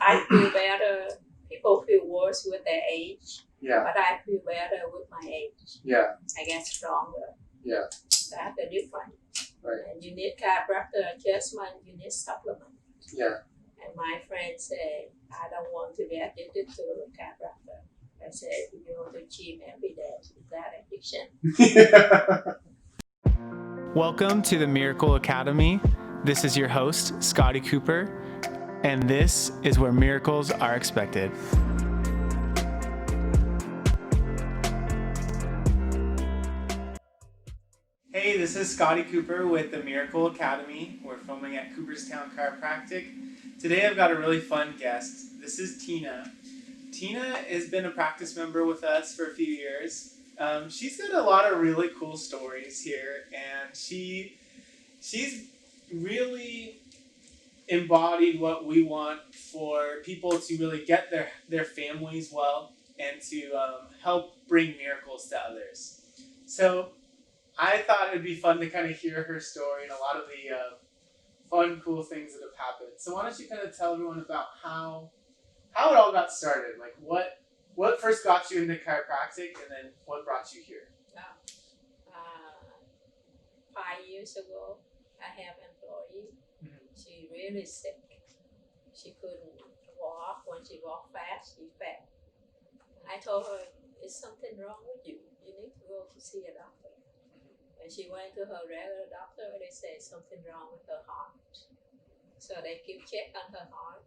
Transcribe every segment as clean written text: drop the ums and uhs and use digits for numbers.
I feel better. People feel worse with their age. Yeah. But I feel better with my age. Yeah. I get stronger. Yeah. That's the difference. Right. And you need chiropractor adjustment, you need supplement. Yeah. And my friend say, I don't want to be addicted to the chiropractor. I said, you go to gym every day. Is that addiction? Welcome to the Miracle Academy. This is your host, Scotty Cooper, and this is where miracles are expected. Hey, this is Scotty Cooper with the Miracle Academy. We're filming at Cooperstown Chiropractic. Today I've got a really fun guest. This is Tina. Tina has been a practice member with us for a few years. She's got a lot of really cool stories here, and she's really embodied what we want for people to really get their families well and to help bring miracles to others. So I thought it'd be fun to kind of hear her story and a lot of the fun, cool things that have happened. So why don't you kind of tell everyone about how it all got started? Like what first got you into chiropractic, and then what brought you here? 5 years ago, I have an employee. She really sick. She couldn't walk. When she walked fast, she fell. I told her, "Is something wrong with you? You need to go to see a doctor." When she went to her regular doctor, they said something wrong with her heart. So they keep check on her heart.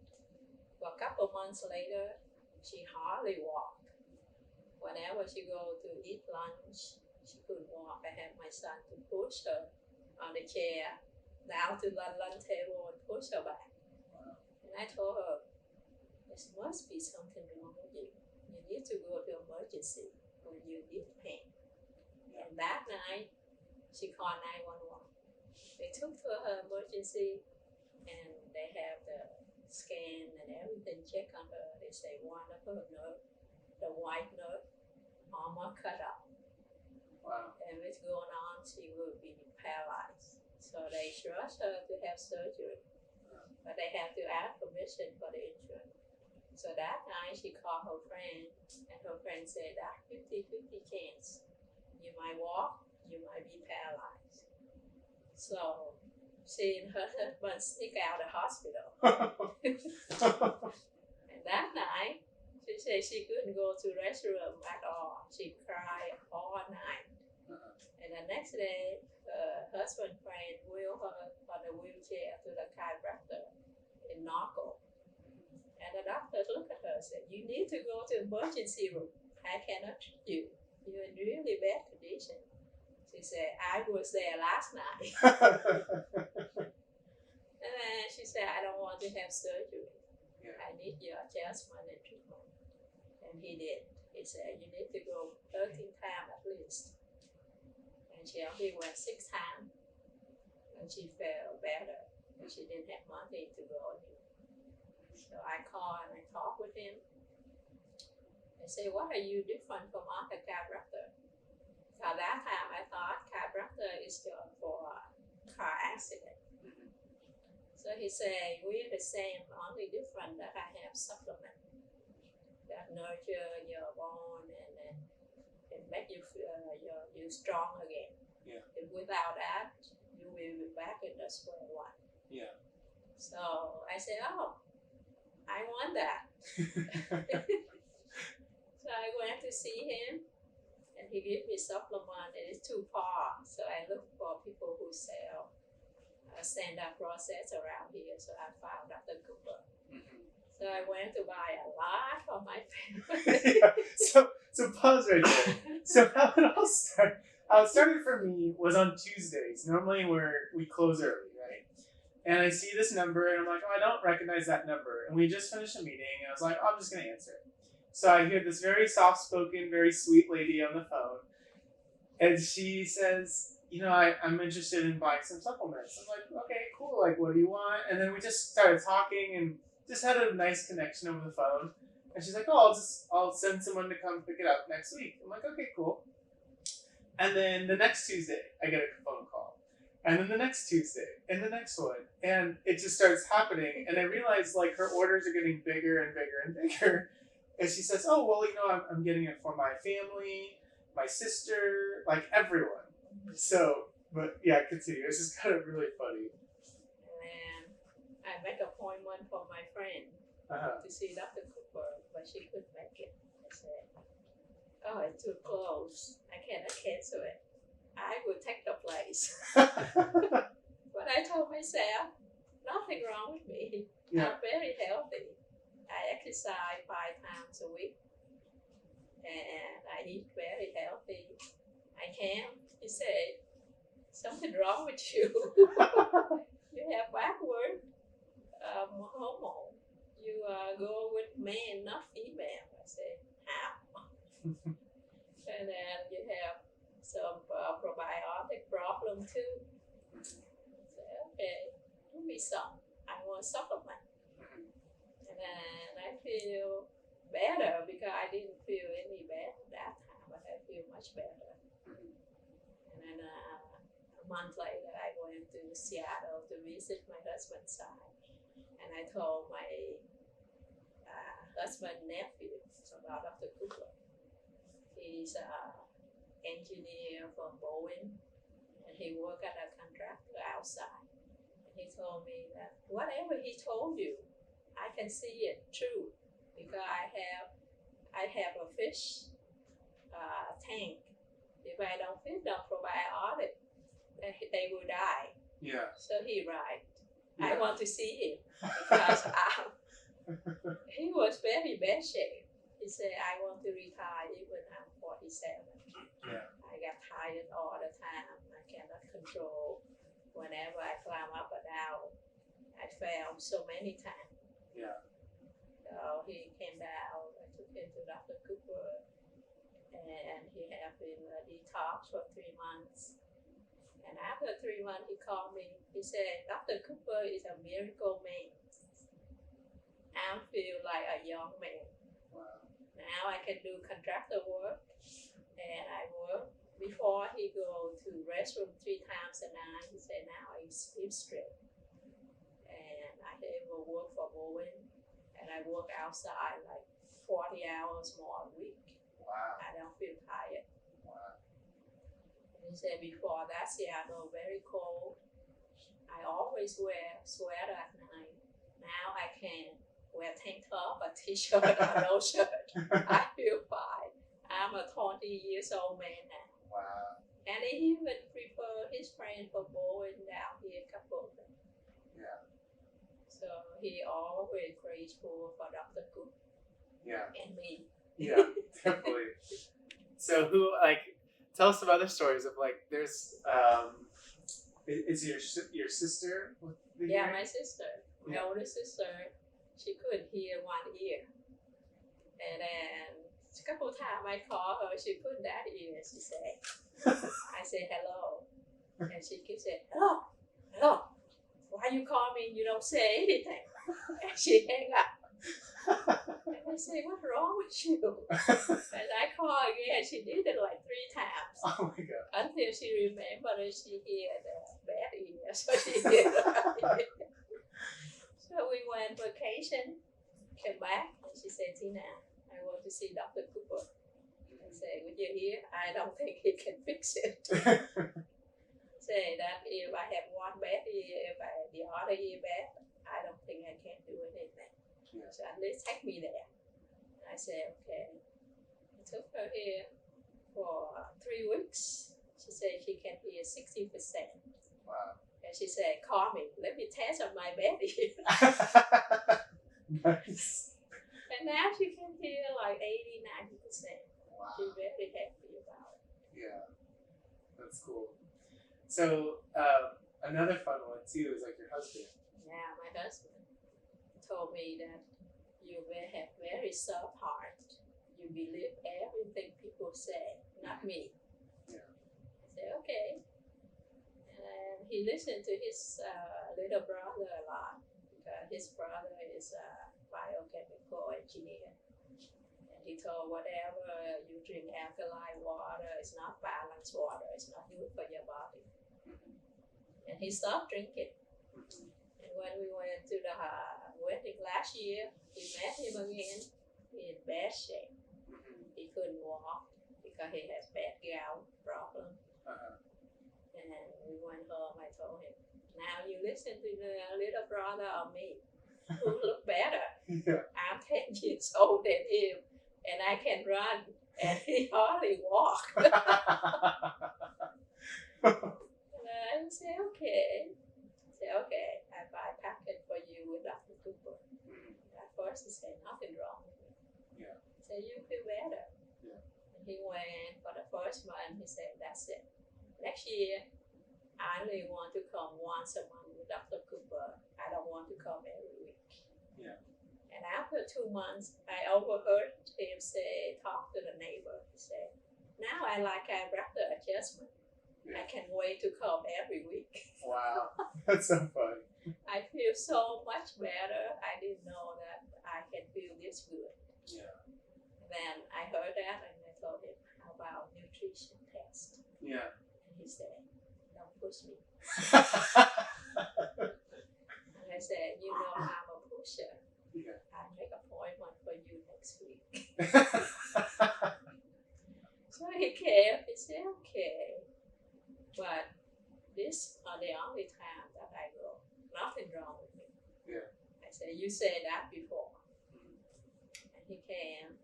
But a couple months later, she hardly walked. Whenever she go to eat lunch, she couldn't walk. I had my son to push her on the chair down to the lunch table and push her back. And I told her, there must be something wrong with you. You need to go to emergency when you need pain. And that night, she called 911. They took to her emergency, and they have the scan and everything, check on her. They say one of her nerve, the white nerve, almost cut off. Wow. And what's going on, she will be paralyzed. So they rushed her to have surgery. But they have to ask permission for the insurance. So that night she called her friend, and her friend said, that's 50-50 chance. You might walk, you might be paralyzed. So she and her husband sneak out of the hospital. And that night, she said she couldn't go to the restroom at all. She cried all night. And the next day, her husband friend wheeled her on a wheelchair to the chiropractor in Narco. And the doctor looked at her and said, you need to go to emergency room. I cannot treat you. You're in really bad condition. She said, I was there last night. And then she said, I don't want to have surgery. Yeah. I need your adjustment and treatment. And he did. He said, you need to go 13 times at least. And she only went 6 times. And she felt better. And she didn't have money to go anymore. So I called and I talked with him. I said, what are you different from other chiropractor? So that time I thought chiropractor is just for car accident. So he said, we're the same, only different that I have supplement that nurture your bone and make you feel you strong again. Yeah. And without that, you will be back in the square one. Yeah. So I said, oh, I want that. So I went to see him, and he gave me supplement, and it's too far. So I looked for people who sell stand-up process around here. So I found Dr. Cooper. So I went to buy a lot for my family. So pause right there. So how it all started? How it started for me was on Tuesdays. Normally we close early, right? And I see this number, and I'm like, oh, I don't recognize that number. And we just finished a meeting, and I was like, oh, I'm just going to answer it. So I hear this very soft-spoken, very sweet lady on the phone, and she says, I'm interested in buying some supplements. I'm like, okay, cool. Like, what do you want? And then we just started talking and just had a nice connection over the phone. And she's like, oh, I'll send someone to come pick it up next week. I'm like, okay, cool. And then the next Tuesday, I get a phone call. And then the next Tuesday, and the next one. And it just starts happening. And I realize, like, her orders are getting bigger and bigger and bigger. And she says, oh, well, I'm getting it for my family, my sister, like, everyone. So, but yeah, continue. It's just kind of really funny. And I make an appointment for my friend to see Dr. Cooper, but she couldn't make it. I said, oh, it's too close. I cannot cancel it. I will take the place. But I told myself, nothing wrong with me. Yeah. I'm very healthy. I exercise 5 times a week. And I eat very healthy. I can. He said, something wrong with you. You have backward hormone. You go with men, not female. I said, how? And then you have some probiotic problem too. I said, okay, give me some. I want supplement. And then I feel better because I didn't feel any better that time, but I feel much better. And then a month later, I went to Seattle to visit my husband's side. And I told my husband's nephew about Dr. Cooper. He's an engineer from Boeing, and he worked at a contractor outside. And he told me that whatever he told you, I can see it true because I have a fish tank. If I don't feed them probiotic, they will die. Yeah. So he right. Yeah. I want to see him because he was very bad shape. He said, I want to retire even I'm 47. Yeah. I get tired all the time. I cannot control. Whenever I climb up and down, I fell so many times. Yeah. So he came down. I took him to Dr. Cooper, and he had been detox for 3 months. And after 3 months, he called me. He said, Dr. Cooper is a miracle man. I feel like a young man. Wow. Now I can do contractor work, and I work. Before he go to restroom 3 times a night, he said now I sleep straight. And I will work for Boeing, and I work outside like 40 hours more a week. Wow. I don't feel tired. Wow. And he said before that Seattle very cold. I always wear sweater at night. Now I can wear tank top, a t-shirt, or no shirt. I feel fine. I'm a 20 years old man now. Wow. And he even prefer his friend from Boeing down here in Cooperstown. Yeah. So he always grateful for Dr. Cook. Yeah. And me. Yeah, definitely. So tell us some other stories of there's is your sister with the hearing? My sister, my older sister, she could hear 1 ear. And then a couple of times I called her, she put that ear, she said, I said hello. And she kept saying, hello, hello. Why you call me and you don't say anything? And she hang up. And I said, what's wrong with you? And I called again, she did it like 3 times. Oh my God. Until she remembered that she heard the bad ear, so she did it. So we went vacation, came back, and she said, Tina, I want to see Dr. Cooper. I said, would you hear? I don't think he can fix it. Say that if I have one bad ear, if the other ear bad, I don't think I can do anything. Yeah. So at least take me there. I said, okay. I took her here for 3 weeks. She said she can hear 60%. Wow. And she said, call me. Let me test on my bad ear. Nice. And now she can hear like 80, 90%. Wow. She's very happy about it. Yeah. That's cool. So another fun one too is your husband. Yeah, my husband told me that you have very soft heart. You believe everything people say, not me. Yeah. I said, okay. And he listened to his little brother a lot because his brother is a biochemical engineer. And he told whatever you drink alkaline water is not balanced water. It's not good for your body. and he stopped drinking. And when we went to the wedding last year, we met him again in bad shape. He couldn't walk because he has bad gout problem. And we went home. I told him, now you listen to the little brother of me who look better. Yeah. I'm 10 years old than him, and I can run, and he hardly walk. And I said, okay. I buy a packet for you with Dr. Cooper. At first he said, nothing wrong with me. Yeah. I said, you feel better. Yeah. And he went for the first month. He said, that's it. Next year, I only want to come once a month with Dr. Cooper. I don't want to come every week. Yeah. And after 2 months, I overheard him talk to the neighbor. He said, now I like chiropractic adjustment. I can wait to come every week. Wow, that's so funny. I feel so much better. I didn't know that I can feel this good. Yeah. Then I heard that and I told him, how about nutrition test? Yeah. And he said, don't push me. And I said, you know I'm a pusher. Yeah. I'll make an appointment for you next week. So he came. He said, okay. But this are the only time that I go. Nothing wrong with me. Yeah. I said, you said that before. And he came,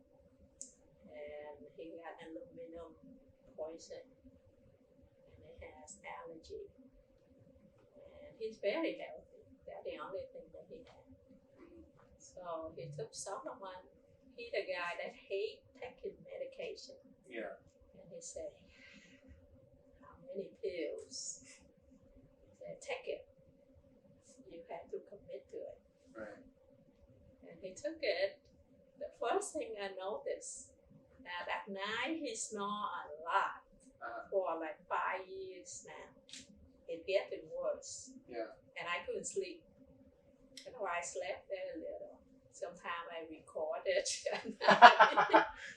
and he got aluminum poison, and he has allergy. And he's very healthy. That's the only thing that he had. So he took supplement. He's the guy that hates taking medication. Yeah. And he said, many pills. They take it. You have to commit to it. Right. And he took it. The first thing I noticed that at night he snore a lot for like 5 years now. It's getting worse. Yeah. And I couldn't sleep. And I slept very little. Sometimes I record it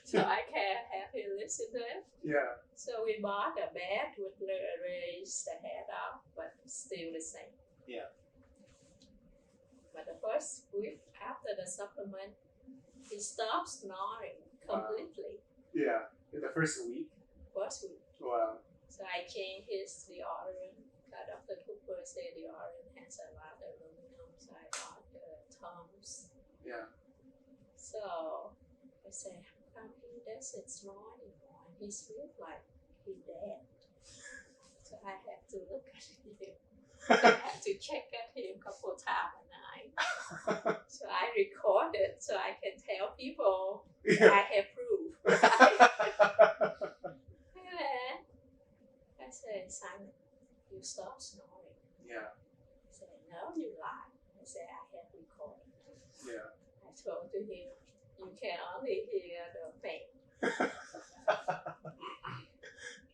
so I can have him listen to it. Yeah. So we bought a bed with raised the head up, but still the same. Yeah. But the first week after the supplement, he stopped snoring completely. Yeah. In the first week? First week. Wow. So I changed his deodorant. Dr. Cooper said deodorant has a lot of aluminum, so I bought the Tums. Yeah. So I said, how come he doesn't snore anymore? And he feels like he's dead. So I have to look at him. I have to check at him a couple times a night. So I record it so I can tell people I have proof. And I said, Simon, you stop snoring. Yeah. He said, no, you lie. I said, I have recorded. Yeah. I told him, you can only hear the pain.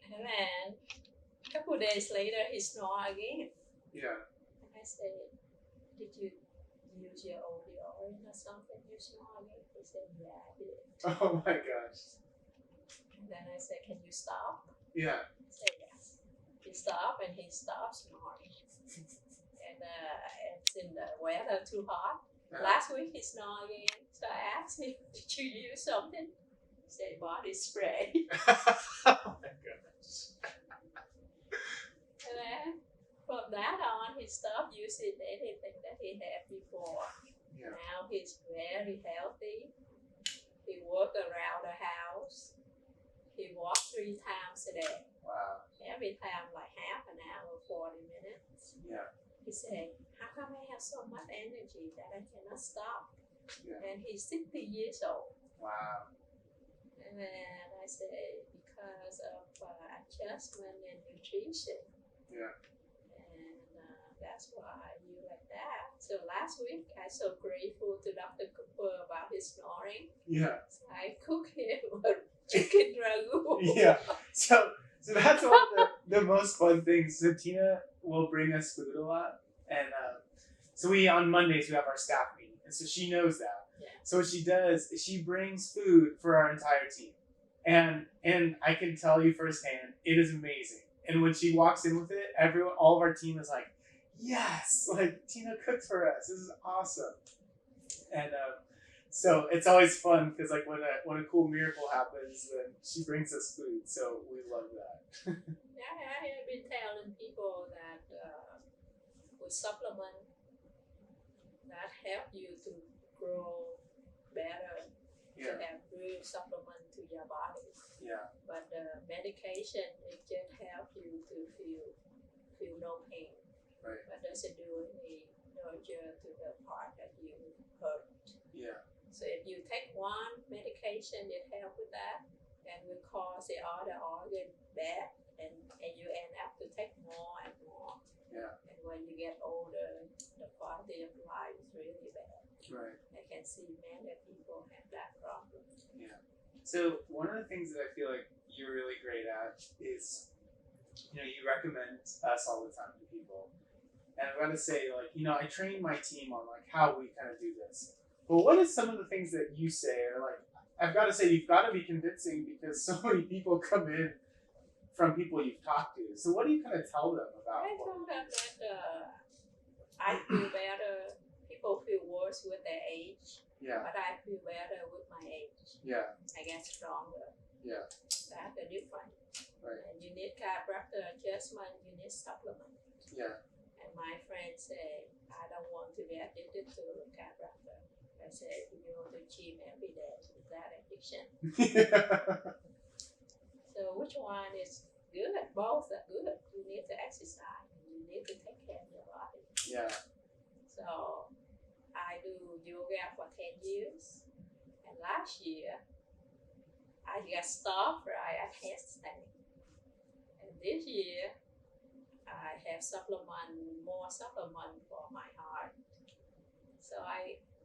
And then a couple days later, he snored again. Yeah. And I said, did you use your old deodorant or something? You snore again? He said, yeah, I did. Oh my gosh. And then I said, can you stop? Yeah. He said, yes. He stopped and he stopped snoring. And it's in the weather too hot. Last week he snored again. So I asked him, did you use something? He said, body spray. Oh my gosh. And then from that on, he stopped using anything that he had before. Yeah. Now he's very healthy. He works around the house. He walks 3 times a day. Wow. Every time like half an hour, 40 minutes. Yeah. He said, how come I have so much energy that I cannot stop? Yeah. And he's 60 years old. Wow. And then I said, because of adjustment and nutrition. Yeah. And that's why you like that. So last week, I so grateful to Dr. Cooper about his snoring. Yeah. So I cooked him a chicken ragu. Yeah. So that's one of the most fun things. So Tina will bring us food a lot. And so on Mondays, we have our staff meeting. And so she knows that. Yeah. So what she does is she brings food for our entire team. And I can tell you firsthand, it is amazing. And when she walks in with it, all of our team is like, yes, like Tina cooked for us. This is awesome. And so it's always fun because like when a cool miracle happens, then she brings us food. So we love that. Yeah, I have been telling people that with supplement that help you to grow better, to have real supplement to your body. Yeah. But the medication, it just helps you to feel no pain. Right. But doesn't do any nurture to the part that you hurt. Yeah. So if you take one medication, it helps with that, and will cause the other organ bad, and you end up to take more and more. Yeah. And when you get older, the quality of life is really bad. Right. I can see many people have that problem. Yeah. So one of the things that I feel like you're really great at is, you recommend us all the time to people. And I've got to say, like, I train my team on like how we kind of do this. But what is some of the things that you say, or like, I've got to say, you've got to be convincing because so many people come in from people you've talked to. So what do you kind of tell them about? I told them that I feel better. People feel worse with their age. Yeah. But I feel better with my age. Yeah. I get stronger. Yeah. That's the difference. Right. And you need chiropractor adjustment, you need supplement. Yeah. And my friends say, I don't want to be addicted to chiropractor. I say, you go to gym every day. Is that addiction? So which one is good? Both are good. You need to exercise. You need to take care of your body. Yeah. So I do yoga for 10 years. And last year, I got stopped right at handstand. And this year, I have more supplement for my heart. So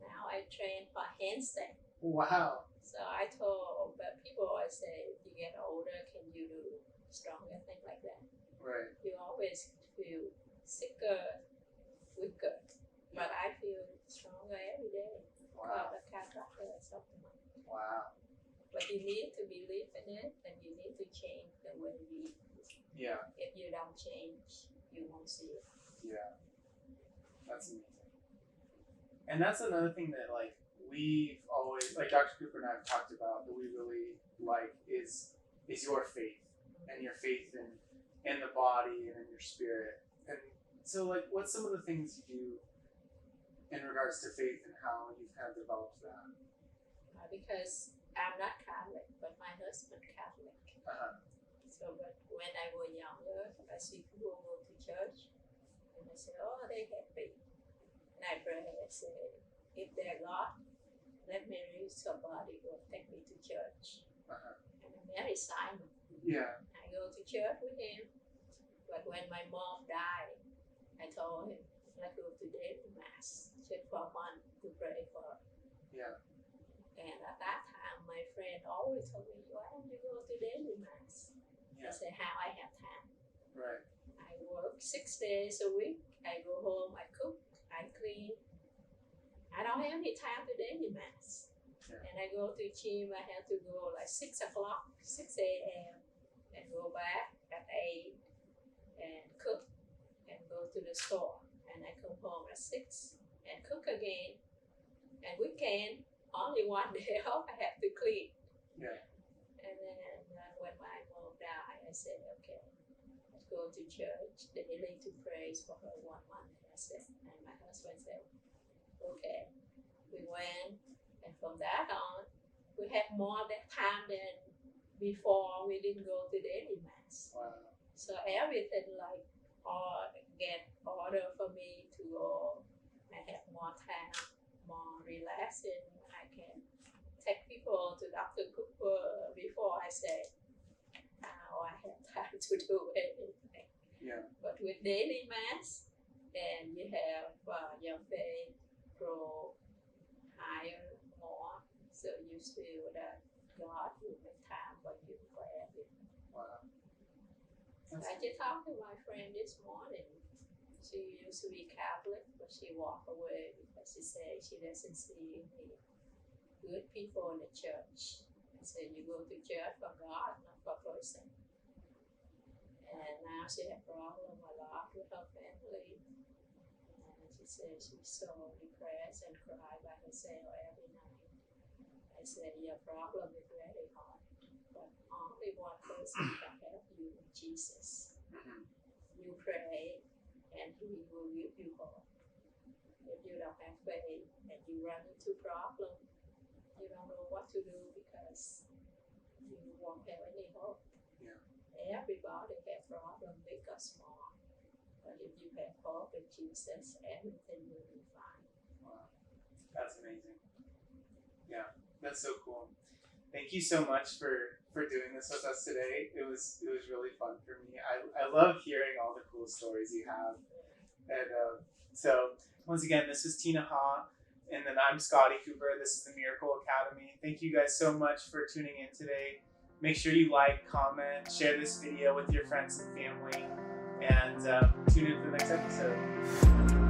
now I train for handstand. Wow. So I told, but people always say, you get older, can you do stronger, things like that. Right. You always feel sicker, weaker. But I feel stronger every day. Wow. The chiropractor supplement. Wow. But you need to believe in it, and you need to change the way you eat. Yeah. If you don't change, you won't see it. Yeah. That's amazing. And that's another thing that like we've always, like Dr. Cooper and I have talked about, that we really like is your faith, and your faith in the body and in your spirit. And so like what's some of the things you do in regards to faith and how you've kind of developed that? Because I'm not Catholic, but my husband Catholic. Uh-huh. So, but when I was younger, I see people go to church, and I say, oh, they have faith. And I pray, I say, if they're God, let me reach somebody who will take me to church. Uh-huh. And I married Simon. Yeah. I go to church with him. But when my mom died, I told him, let's go to daily mass, just for a month to pray for her. Yeah. And at that time, my friend always told me, why don't you go to daily mass? Yeah. I said, how I have time. Right. I work 6 days a week. I go home, I cook, I clean. I don't have any time to daily mass. Yeah. And I go to gym, I have to go like 6 o'clock, 6 a.m. and go back at 8 and cook and go to the store. And I come home at 6 and cook again. And weekend, only one day off, I have to clean. Yeah. And then when my mom died, I said, okay, let's go to church daily to praise for her 1 month. I said, and my husband said, okay. We went, and from that on, we had more time than before. We didn't go to daily mass. Wow. So everything like get order for me to go. I have more time, more relaxing. I can take people to Dr. Cooper before I say, now I have time to do anything. Yeah. But with daily mass, then you have your faith grow higher, more. So you feel that God will make time for you for everything. Wow. I just talked to my friend this morning. She used to be Catholic, but she walked away because she said she doesn't see any good people in the church. I said, you go to church for God, not for person. And And now she had problem a lot with her family. And she said she's so depressed and cry by herself every night. I said, your problem is very hard, but only one person can help you, Jesus. You pray and he will give you hope. If you don't have faith and you run into problems, you don't know what to do because you won't have any hope. Yeah. Everybody has problems, big or small. But if you have hope in Jesus, everything will be fine. Wow. That's amazing. Yeah, that's so cool. Thank you so much for doing this with us today. It was really fun for me. I love hearing all the cool stories you have. And so, once again, this is Tina Ha, and then I'm Scotty Cooper. This is the Miracle Academy. Thank you guys so much for tuning in today. Make sure you like, comment, share this video with your friends and family, and tune in for the next episode.